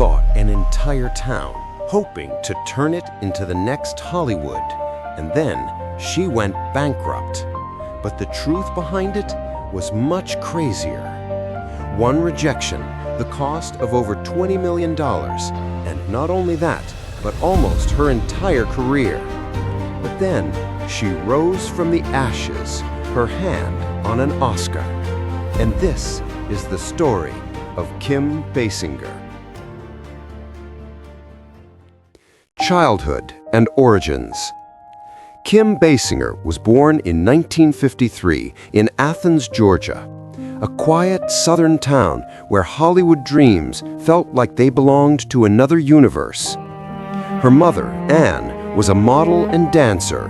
bought an entire town, hoping to turn it into the next Hollywood. And then she went bankrupt. But the truth behind it was much crazier. One rejection, the cost of over $20 million, and not only that, but almost her entire career. But then she rose from the ashes, her hand on an Oscar. And this is the story of Kim Basinger. Childhood and origins. Kim Basinger was born in 1953 in Athens, Georgia, a quiet southern town where Hollywood dreams felt like they belonged to another universe. Her mother, Anne, was a model and dancer,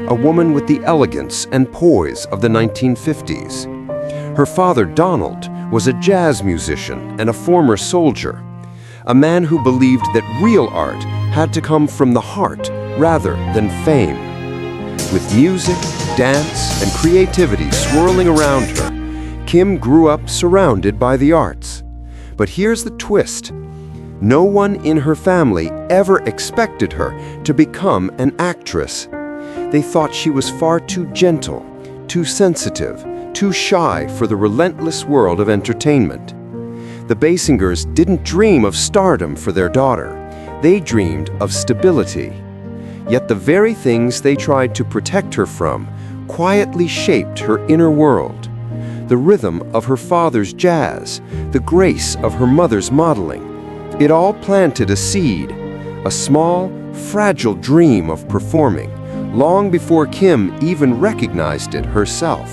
a woman with the elegance and poise of the 1950s. Her father, Donald, was a jazz musician and a former soldier, a man who believed that real art had to come from the heart rather than fame. With music, dance, and creativity swirling around her, Kim grew up surrounded by the arts. But here's the twist. No one in her family ever expected her to become an actress. They thought she was far too gentle, too sensitive, too shy for the relentless world of entertainment. The Basingers didn't dream of stardom for their daughter. They dreamed of stability. Yet the very things they tried to protect her from quietly shaped her inner world. The rhythm of her father's jazz, the grace of her mother's modeling. It all planted a seed, a small, fragile dream of performing, long before Kim even recognized it herself.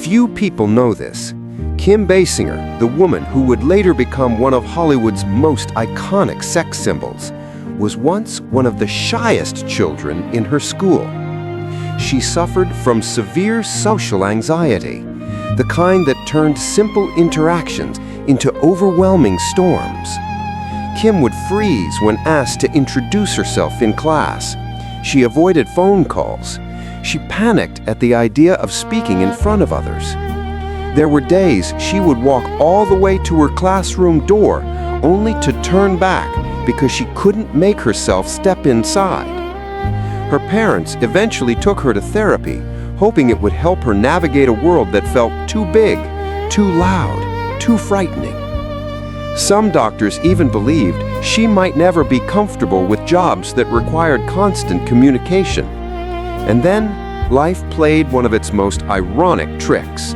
Few people know this. Kim Basinger, the woman who would later become one of Hollywood's most iconic sex symbols, was once one of the shyest children in her school. She suffered from severe social anxiety, the kind that turned simple interactions into overwhelming storms. Kim would freeze when asked to introduce herself in class. She avoided phone calls. She panicked at the idea of speaking in front of others. There were days she would walk all the way to her classroom door only to turn back because she couldn't make herself step inside. Her parents eventually took her to therapy, hoping it would help her navigate a world that felt too big, too loud, too frightening. Some doctors even believed she might never be comfortable with jobs that required constant communication. And then, life played one of its most ironic tricks.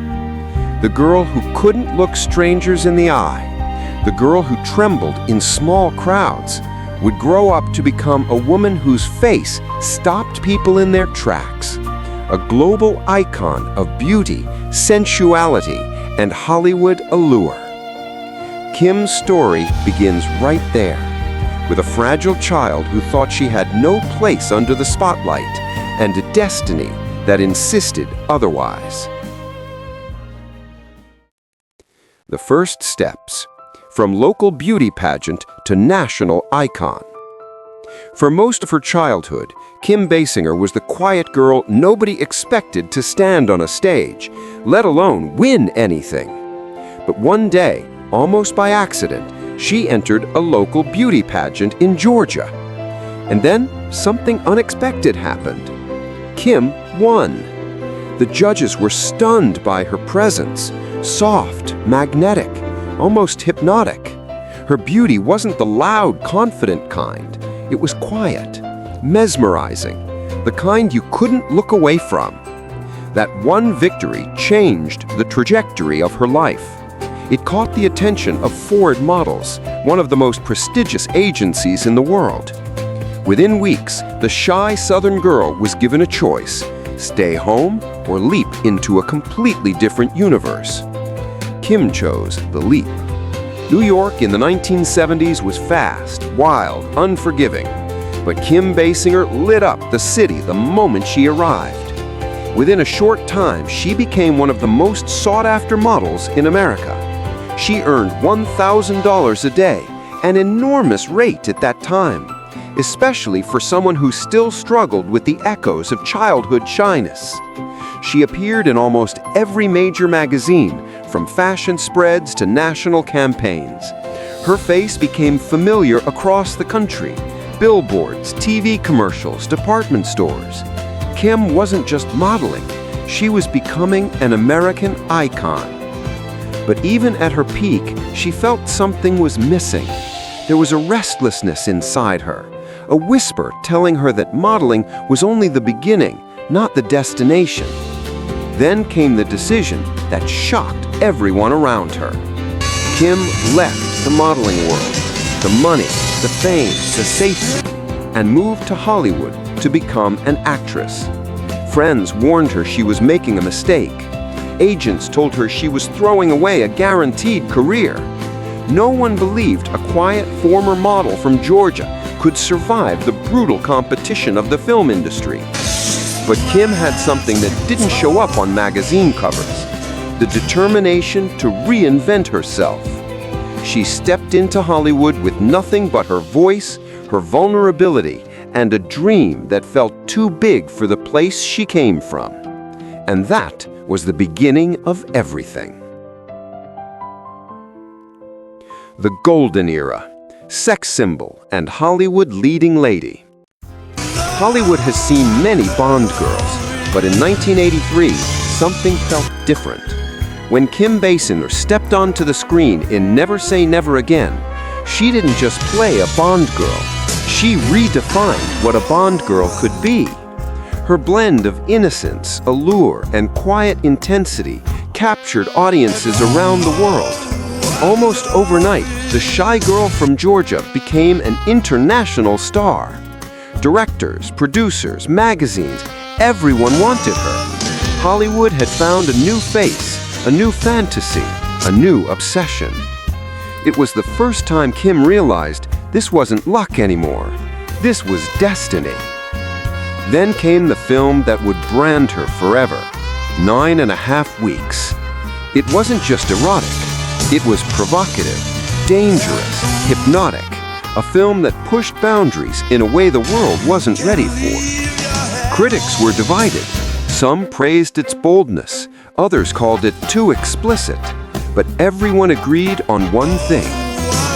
The girl who couldn't look strangers in the eye, the girl who trembled in small crowds, would grow up to become a woman whose face stopped people in their tracks, a global icon of beauty, sensuality, and Hollywood allure. Kim's story begins right there, with a fragile child who thought she had no place under the spotlight, and a destiny that insisted otherwise. The first steps, from local beauty pageant to national icon. For most of her childhood, Kim Basinger was the quiet girl nobody expected to stand on a stage, let alone win anything. But one day, almost by accident, she entered a local beauty pageant in Georgia. And then something unexpected happened. Kim won. The judges were stunned by her presence, soft, magnetic, almost hypnotic. Her beauty wasn't the loud, confident kind. It was quiet, mesmerizing, the kind you couldn't look away from. That one victory changed the trajectory of her life. It caught the attention of Ford Models, one of the most prestigious agencies in the world. Within weeks, the shy Southern girl was given a choice: stay home or leap into a completely different universe. Kim chose the leap. New York in the 1970s was fast, wild, unforgiving. But Kim Basinger lit up the city the moment she arrived. Within a short time, she became one of the most sought-after models in America. She earned $1,000 a day, an enormous rate at that time, especially for someone who still struggled with the echoes of childhood shyness. She appeared in almost every major magazine, from fashion spreads to national campaigns. Her face became familiar across the country. Billboards, TV commercials, department stores. Kim wasn't just modeling, she was becoming an American icon. But even at her peak, she felt something was missing. There was a restlessness inside her, a whisper telling her that modeling was only the beginning, not the destination. Then came the decision that shocked everyone around her. Kim left the modeling world, the money, the fame, the safety, and moved to Hollywood to become an actress. Friends warned her she was making a mistake. Agents told her she was throwing away a guaranteed career. No one believed a quiet former model from Georgia could survive the brutal competition of the film industry. But Kim had something that didn't show up on magazine covers: the determination to reinvent herself. She stepped into Hollywood with nothing but her voice, her vulnerability, and a dream that felt too big for the place she came from. And that was the beginning of everything. The Golden Era, sex symbol and Hollywood leading lady. Hollywood has seen many Bond girls, but in 1983, something felt different. When Kim Basinger stepped onto the screen in Never Say Never Again, she didn't just play a Bond girl. She redefined what a Bond girl could be. Her blend of innocence, allure, and quiet intensity captured audiences around the world. Almost overnight, the shy girl from Georgia became an international star. Directors, producers, magazines, everyone wanted her. Hollywood had found a new face, a new fantasy, a new obsession. It was the first time Kim realized this wasn't luck anymore. This was destiny. Then came the film that would brand her forever, 9.5 Weeks. It wasn't just erotic. It was provocative, dangerous, hypnotic, a film that pushed boundaries in a way the world wasn't ready for. Critics were divided. Some praised its boldness, others called it too explicit, but everyone agreed on one thing: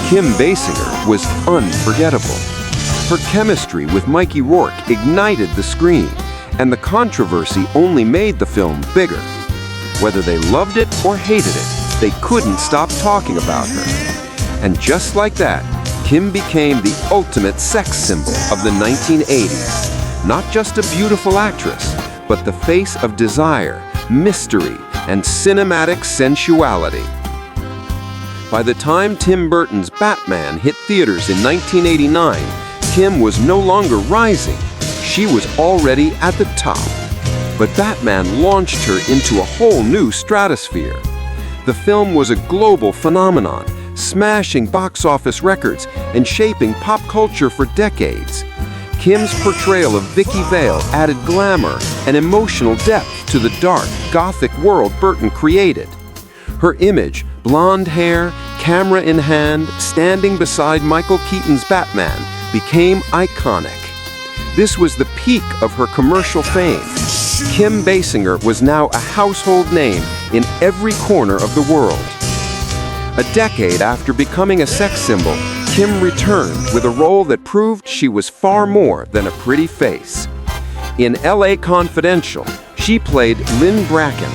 Kim Basinger was unforgettable. Her chemistry with Mickey Rourke ignited the screen, and the controversy only made the film bigger. Whether they loved it or hated it, they couldn't stop talking about her. And just like that, Kim became the ultimate sex symbol of the 1980s. Not just a beautiful actress, but the face of desire, mystery, and cinematic sensuality. By the time Tim Burton's Batman hit theaters in 1989, Kim was no longer rising. She was already at the top. But Batman launched her into a whole new stratosphere. The film was a global phenomenon, smashing box office records and shaping pop culture for decades. Kim's portrayal of Vicky Vale added glamour and emotional depth to the dark, gothic world Burton created. Her image, blonde hair, camera in hand, standing beside Michael Keaton's Batman, became iconic. This was the peak of her commercial fame. Kim Basinger was now a household name in every corner of the world. A decade after becoming a sex symbol, Kim returned with a role that proved she was far more than a pretty face. In L.A. Confidential, she played Lynn Bracken,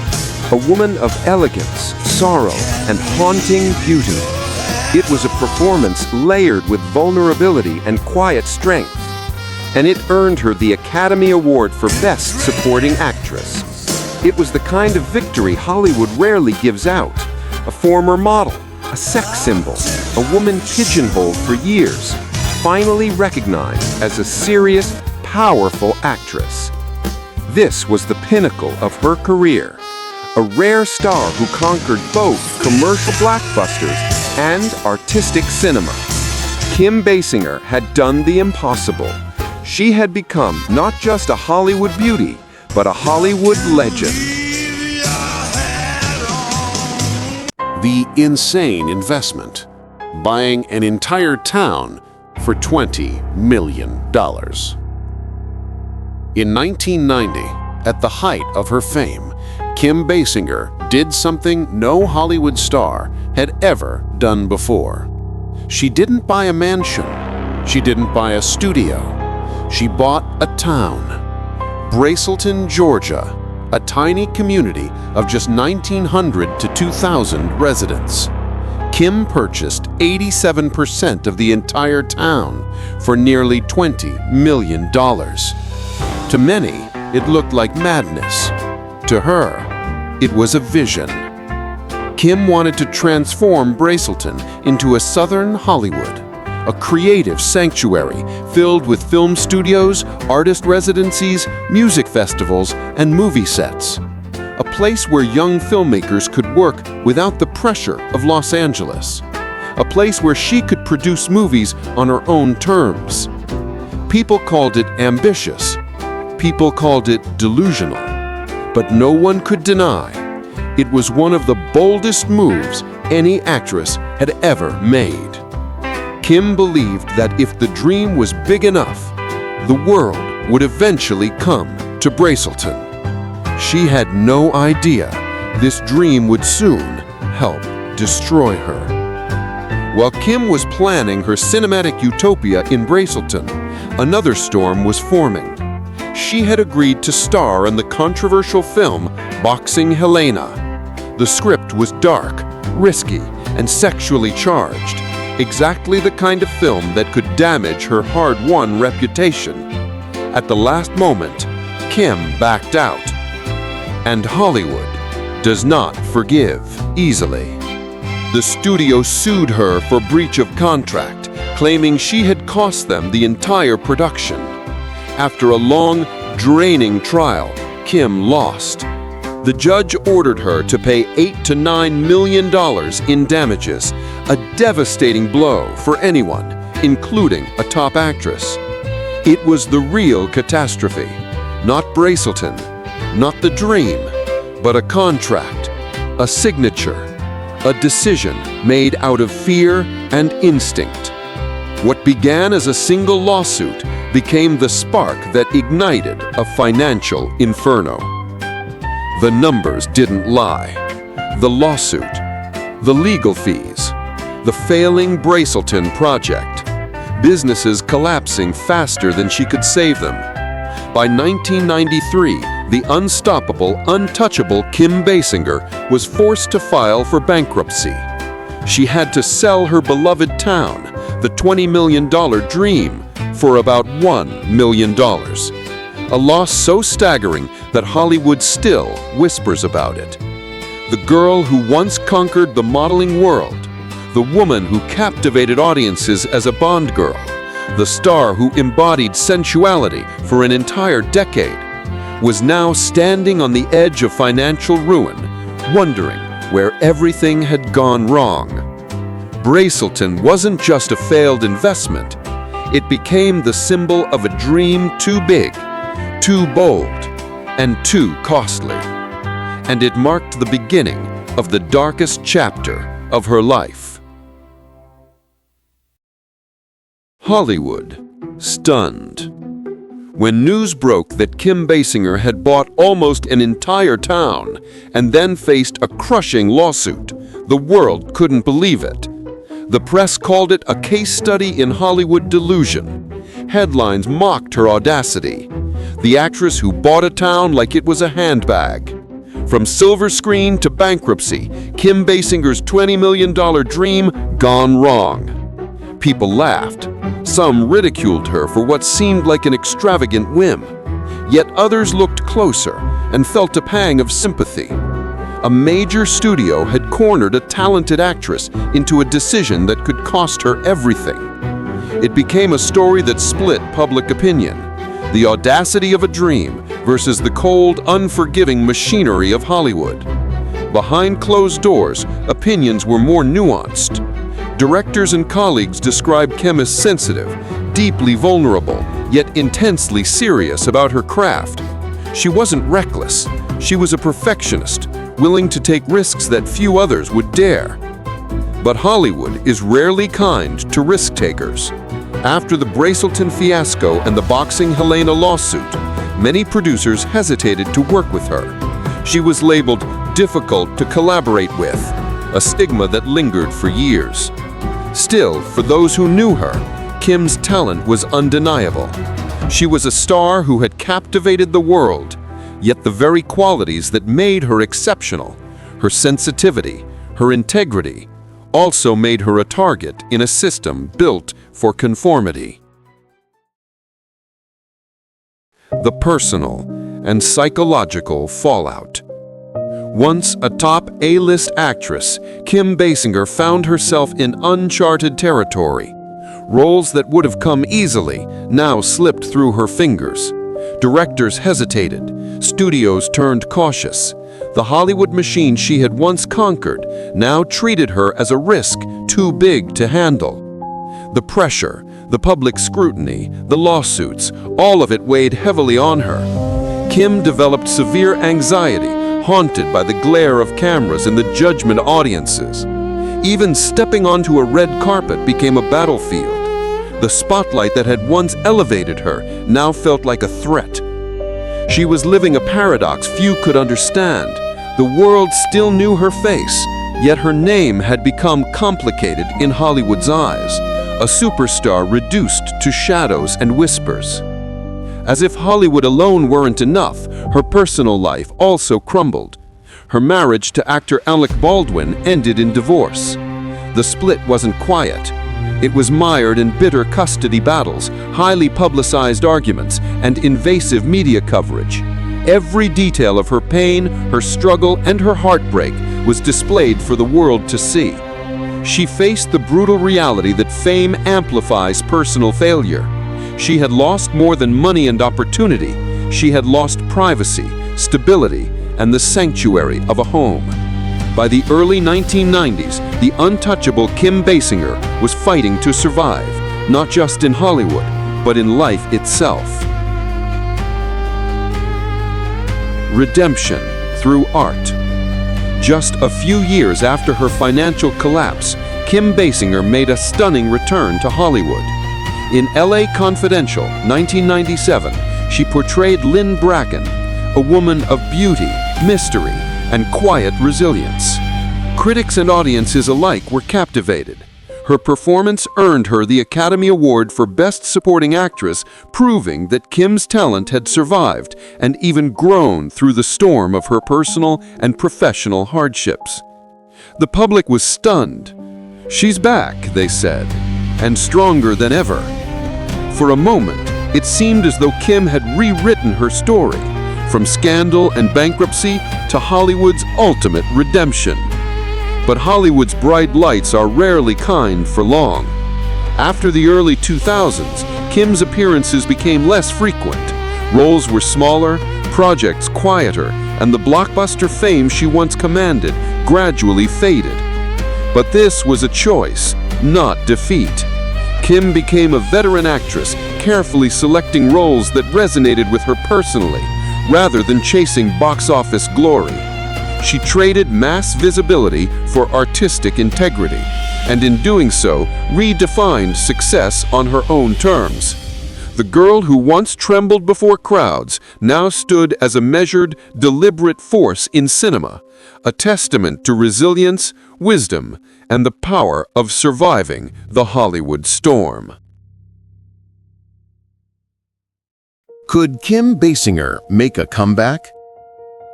a woman of elegance, sorrow, and haunting beauty. It was a performance layered with vulnerability and quiet strength, and it earned her the Academy Award for Best Supporting Actress. It was the kind of victory Hollywood rarely gives out. A former model, a sex symbol, a woman pigeonholed for years, finally recognized as a serious, powerful actress. This was the pinnacle of her career. A rare star who conquered both commercial blockbusters and artistic cinema. Kim Basinger had done the impossible. She had become not just a Hollywood beauty, but a Hollywood legend. The insane investment: buying an entire town for $20 million. In 1990, at the height of her fame, Kim Basinger did something no Hollywood star had ever done before. She didn't buy a mansion. She didn't buy a studio. She bought a town. Braselton, Georgia, a tiny community of just 1,900 to 2,000 residents. Kim purchased 87% of the entire town for nearly $20 million. To many, it looked like madness. To her, it was a vision. Kim wanted to transform Braselton into a southern Hollywood, a creative sanctuary filled with film studios, artist residencies, music festivals, and movie sets. A place where young filmmakers could work without the pressure of Los Angeles. A place where she could produce movies on her own terms. People called it ambitious. People called it delusional. But no one could deny it was one of the boldest moves any actress had ever made. Kim believed that if the dream was big enough, the world would eventually come to Braselton. She had no idea this dream would soon help destroy her. While Kim was planning her cinematic utopia in Braselton, another storm was forming. She had agreed to star in the controversial film Boxing Helena. The script was dark, risky, and sexually charged, exactly the kind of film that could damage her hard-won reputation. At the last moment, Kim backed out. And Hollywood does not forgive easily. The studio sued her for breach of contract, claiming she had cost them the entire production. After a long, draining trial, Kim lost. The judge ordered her to pay $8 to $9 million in damages, a devastating blow for anyone, including a top actress. It was the real catastrophe, not Braselton, not the dream, but a contract, a signature, a decision made out of fear and instinct. What began as a single lawsuit became the spark that ignited a financial inferno. The numbers didn't lie. The lawsuit, the legal fees, the failing Braselton project, businesses collapsing faster than she could save them. By 1993, the unstoppable, untouchable Kim Basinger was forced to file for bankruptcy. She had to sell her beloved town, the $20 million dream, for about $1 million. A loss so staggering that Hollywood still whispers about it. The girl who once conquered the modeling world, the woman who captivated audiences as a Bond girl, the star who embodied sensuality for an entire decade, was now standing on the edge of financial ruin, wondering where everything had gone wrong. Braselton wasn't just a failed investment. It became the symbol of a dream too big, too bold, and too costly. And it marked the beginning of the darkest chapter of her life. Hollywood, stunned. When news broke that Kim Basinger had bought almost an entire town and then faced a crushing lawsuit, the world couldn't believe it. The press called it a case study in Hollywood delusion. Headlines mocked her audacity. The actress who bought a town like it was a handbag. From silver screen to bankruptcy, Kim Basinger's $20 million dream gone wrong. People laughed. Some ridiculed her for what seemed like an extravagant whim. Yet others looked closer and felt a pang of sympathy. A major studio had cornered a talented actress into a decision that could cost her everything. It became a story that split public opinion. The audacity of a dream versus the cold, unforgiving machinery of Hollywood. Behind closed doors, opinions were more nuanced. Directors and colleagues described Kim as sensitive, deeply vulnerable, yet intensely serious about her craft. She wasn't reckless. She was a perfectionist, willing to take risks that few others would dare. But Hollywood is rarely kind to risk takers. After the Braselton fiasco and the Boxing Helena lawsuit, many producers hesitated to work with her. She was labeled difficult to collaborate with, a stigma that lingered for years. Still, for those who knew her, Kim's talent was undeniable. She was a star who had captivated the world, yet the very qualities that made her exceptional, her sensitivity, her integrity, also made her a target in a system built for conformity. The personal and psychological fallout. Once a top A-list actress, Kim Basinger found herself in uncharted territory. Roles that would have come easily now slipped through her fingers. Directors hesitated, studios turned cautious. The Hollywood machine she had once conquered now treated her as a risk too big to handle. The pressure, the public scrutiny, the lawsuits, all of it weighed heavily on her. Kim developed severe anxiety, haunted by the glare of cameras and the judgment audiences. Even stepping onto a red carpet became a battlefield. The spotlight that had once elevated her now felt like a threat. She was living a paradox few could understand. The world still knew her face, yet her name had become complicated in Hollywood's eyes, a superstar reduced to shadows and whispers. As if Hollywood alone weren't enough, her personal life also crumbled. Her marriage to actor Alec Baldwin ended in divorce. The split wasn't quiet. It was mired in bitter custody battles, highly publicized arguments, and invasive media coverage. Every detail of her pain, her struggle, and her heartbreak was displayed for the world to see. She faced the brutal reality that fame amplifies personal failure. She had lost more than money and opportunity. She had lost privacy, stability, and the sanctuary of a home. By the early 1990s, the untouchable Kim Basinger was fighting to survive, not just in Hollywood, but in life itself. Redemption through art. Just a few years after her financial collapse, Kim Basinger made a stunning return to Hollywood. In LA Confidential, 1997, she portrayed Lynn Bracken, a woman of beauty, mystery, and quiet resilience. Critics and audiences alike were captivated. Her performance earned her the Academy Award for Best Supporting Actress, proving that Kim's talent had survived and even grown through the storm of her personal and professional hardships. The public was stunned. "She's back," they said, "and stronger than ever." For a moment, it seemed as though Kim had rewritten her story, from scandal and bankruptcy to Hollywood's ultimate redemption. But Hollywood's bright lights are rarely kind for long. After the early 2000s, Kim's appearances became less frequent. Roles were smaller, projects quieter, and the blockbuster fame she once commanded gradually faded. But this was a choice, not defeat. Kim became a veteran actress, carefully selecting roles that resonated with her personally, rather than chasing box office glory. She traded mass visibility for artistic integrity, and in doing so, redefined success on her own terms. The girl who once trembled before crowds now stood as a measured, deliberate force in cinema, a testament to resilience, wisdom, and the power of surviving the Hollywood storm. Could Kim Basinger make a comeback?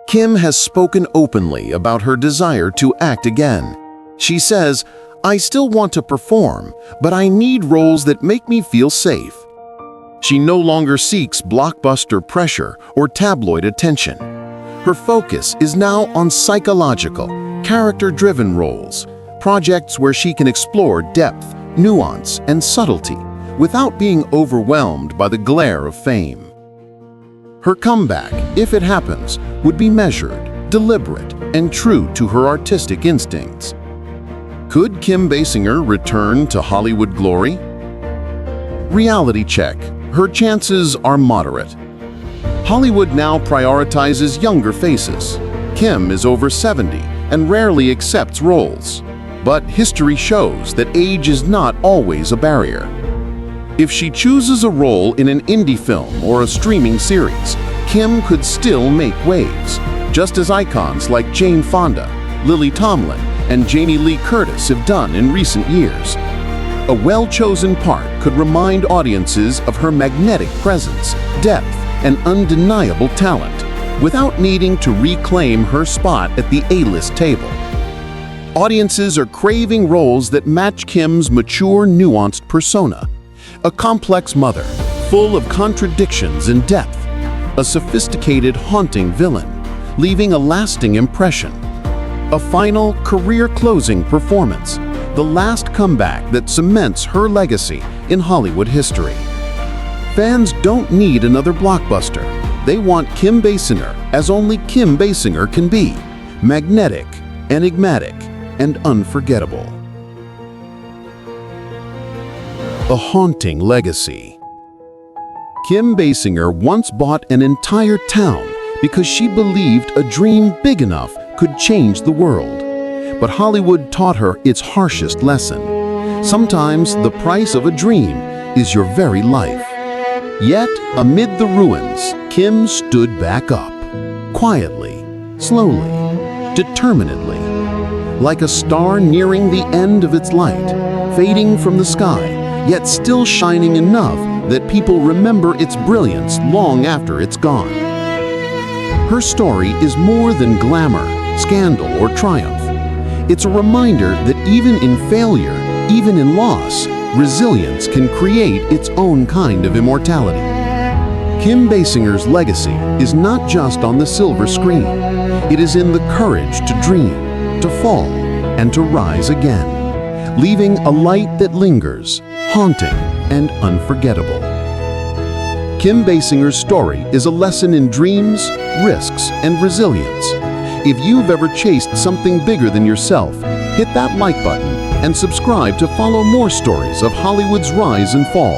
Kim has spoken openly about her desire to act again. She says, "I still want to perform, but I need roles that make me feel safe." She no longer seeks blockbuster pressure or tabloid attention. Her focus is now on psychological, character-driven roles, projects where she can explore depth, nuance, and subtlety without being overwhelmed by the glare of fame. Her comeback, if it happens, would be measured, deliberate, and true to her artistic instincts. Could Kim Basinger return to Hollywood glory? Reality check. Her chances are moderate. Hollywood now prioritizes younger faces. Kim is over 70 and rarely accepts roles. But history shows that age is not always a barrier. If she chooses a role in an indie film or a streaming series, Kim could still make waves, just as icons like Jane Fonda, Lily Tomlin, and Jamie Lee Curtis have done in recent years. A well-chosen part could remind audiences of her magnetic presence, depth, and undeniable talent, without needing to reclaim her spot at the A-list table. Audiences are craving roles that match Kim's mature, nuanced persona. A complex mother, full of contradictions and depth. A sophisticated, haunting villain, leaving a lasting impression. A final, career-closing performance, the last comeback that cements her legacy in Hollywood history. Fans don't need another blockbuster. They want Kim Basinger as only Kim Basinger can be. Magnetic, enigmatic, and unforgettable. A haunting legacy. Kim Basinger once bought an entire town because she believed a dream big enough could change the world. But Hollywood taught her its harshest lesson. Sometimes the price of a dream is your very life. Yet, amid the ruins, Kim stood back up. Quietly, slowly, determinedly. Like a star nearing the end of its light, fading from the sky, yet still shining enough that people remember its brilliance long after it's gone. Her story is more than glamour, scandal, or triumph. It's a reminder that even in failure, even in loss, resilience can create its own kind of immortality. Kim Basinger's legacy is not just on the silver screen. It is in the courage to dream, to fall, and to rise again, leaving a light that lingers, haunting and unforgettable. Kim Basinger's story is a lesson in dreams, risks, and resilience. If you've ever chased something bigger than yourself, hit that like button and subscribe to follow more stories of Hollywood's rise and fall.